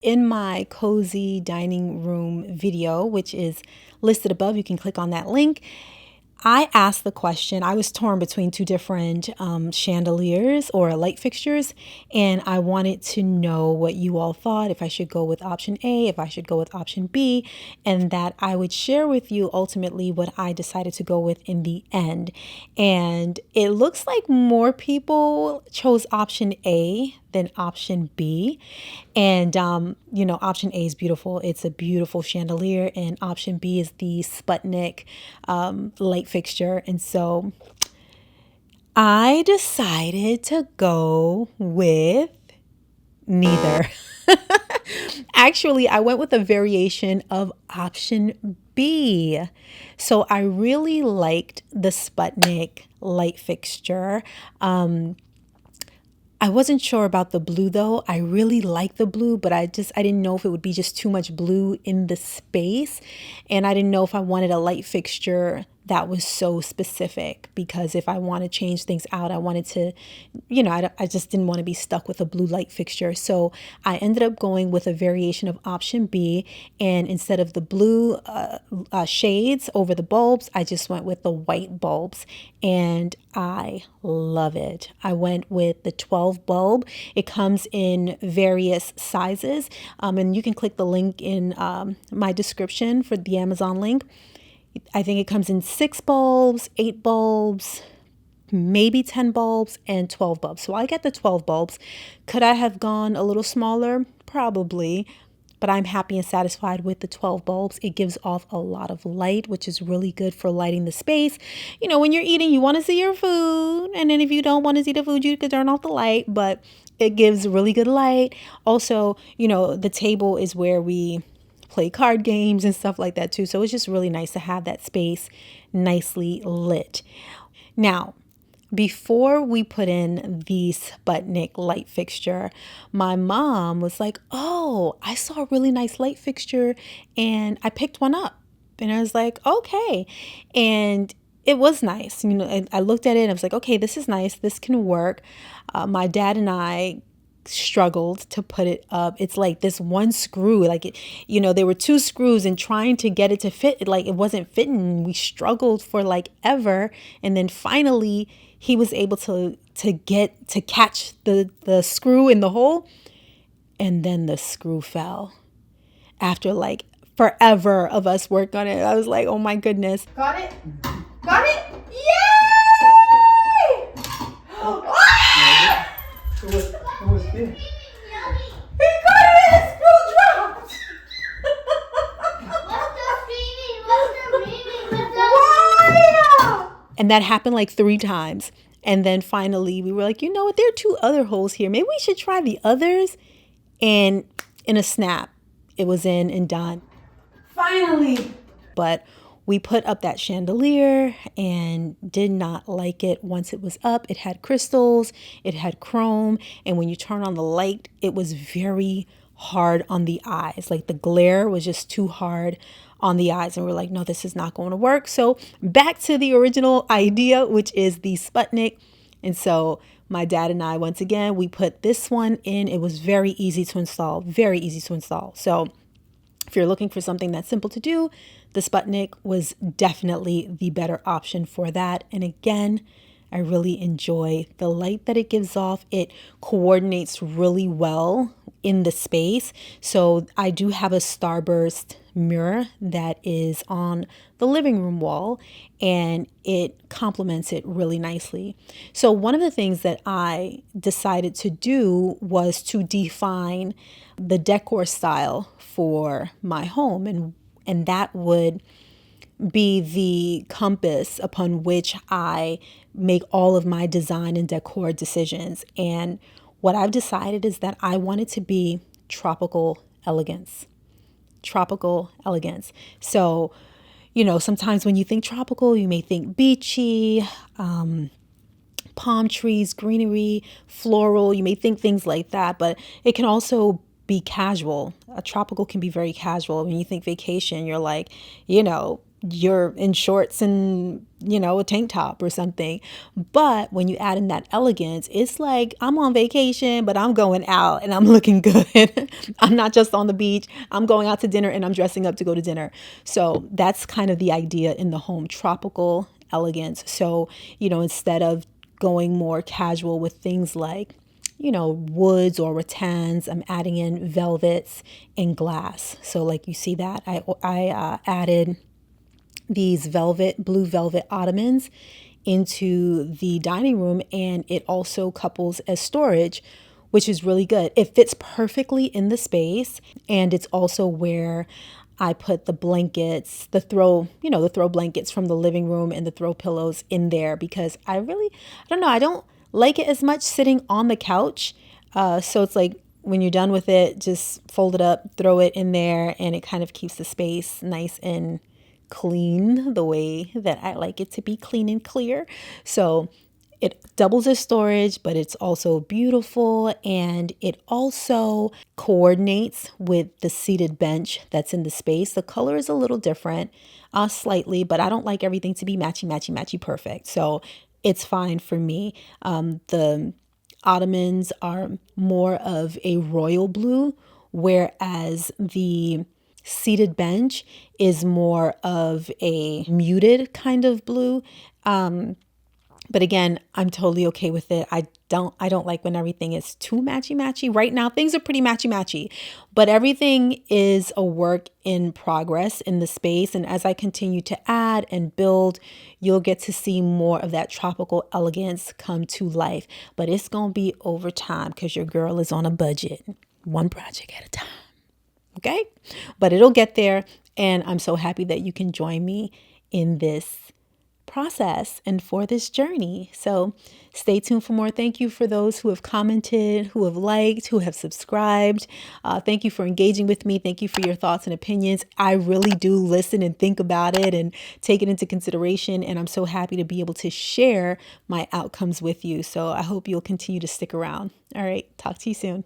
In my cozy dining room video, which is listed above, you can click on that link. I asked the question, I was torn between two different chandeliers or light fixtures, and I wanted to know what you all thought, if I should go with option A, if I should go with option B, and that I would share with you ultimately what I decided to go with in the end. And it looks like more people chose option A than option B. And, option A is beautiful. It's a beautiful chandelier. And option B is the Sputnik light fixture. And so I decided to go with neither. Actually, I went with a variation of option B. So I really liked the Sputnik light fixture. I wasn't sure about the blue though. I really like the blue, but I didn't know if it would be just too much blue in the space. And I didn't know if I wanted a light fixture that was so specific, because if I want to change things out, I wanted to, I just didn't want to be stuck with a blue light fixture. So I ended up going with a variation of option B. And instead of the blue shades over the bulbs, I just went with the white bulbs. And I love it. I went with the 12 bulb. It comes in various sizes. And you can click the link in my description for the Amazon link. I think it comes in 6 bulbs, 8 bulbs, maybe 10 bulbs, and 12 bulbs. So I get the 12 bulbs. Could I have gone a little smaller? Probably. But I'm happy and satisfied with the 12 bulbs. It gives off a lot of light, which is really good for lighting the space. When you're eating, you want to see your food. And then if you don't want to see the food, you could turn off the light. But it gives really good light. Also, the table is where we play card games and stuff like that too. So it's just really nice to have that space nicely lit. Now, before we put in the Sputnik light fixture, my mom was like, "Oh, I saw a really nice light fixture and I picked one up." And I was like, "Okay." And it was nice. I looked at it and I was like, "Okay, this is nice. This can work." My dad and I struggled to put it up. It's like this one screw, there were 2 screws, and trying to get it to fit, it wasn't fitting. We struggled for ever. And then finally he was able to catch the screw in the hole. And then the screw fell after forever of us work on it. I was like, oh my goodness. Got it? Got it? Yay! It was big. He got it and the screw dropped. Why? And that happened 3 times. And then finally we were like, you know what? There are 2 other holes here. Maybe we should try the others. And in a snap, it was in and done. Finally. But we put up that chandelier and did not like it once it was up. It had crystals, it had chrome, and when you turn on the light, it was very hard on the eyes. The glare was just too hard on the eyes, and we're like, no, this is not going to work. So back to the original idea, which is the Sputnik. And so my dad and I, once again, we put this one in. It was very easy to install, very easy to install. So if you're looking for something that's simple to do, the Sputnik was definitely the better option for that. And again, I really enjoy the light that it gives off. It coordinates really well in the space. So I do have a starburst mirror that is on the living room wall, and it complements it really nicely. So one of the things that I decided to do was to define the decor style for my home, and that would be the compass upon which I make all of my design and decor decisions. And what I've decided is that I want it to be tropical elegance. Tropical elegance. So, sometimes when you think tropical, you may think beachy, palm trees, greenery, floral. You may think things like that, but it can also be casual. A tropical can be very casual. When you think vacation, you're like, you're in shorts and, a tank top or something. But when you add in that elegance, it's like I'm on vacation, but I'm going out and I'm looking good. I'm not just on the beach. I'm going out to dinner and I'm dressing up to go to dinner. So that's kind of the idea in the home, tropical elegance. So, instead of going more casual with things like, woods or rattans, I'm adding in velvets and glass. So like you see that I added these blue velvet ottomans into the dining room, and it also couples as storage, which is really good. It fits perfectly in the space, and it's also where I put the blankets, the throw blankets from the living room and the throw pillows in there because I don't know, I don't like it as much sitting on the couch. So it's like when you're done with it, just fold it up, throw it in there, and it kind of keeps the space nice and clean the way that I like it to be, clean and clear. So it doubles as storage, but it's also beautiful, and it also coordinates with the seated bench that's in the space. The color is a little different, slightly, but I don't like everything to be matchy, matchy, matchy perfect. So it's fine for me. The ottomans are more of a royal blue, whereas the seated bench is more of a muted kind of blue. But again, I'm totally okay with it. I don't like when everything is too matchy matchy. Right now, things are pretty matchy matchy, but everything is a work in progress in the space. And as I continue to add and build, you'll get to see more of that tropical elegance come to life. But it's going to be over time because your girl is on a budget, one project at a time. Okay, but it'll get there. And I'm so happy that you can join me in this process and for this journey. So stay tuned for more. Thank you for those who have commented, who have liked, who have subscribed. Thank you for engaging with me. Thank you for your thoughts and opinions. I really do listen and think about it and take it into consideration. And I'm so happy to be able to share my outcomes with you. So I hope you'll continue to stick around. All right. Talk to you soon.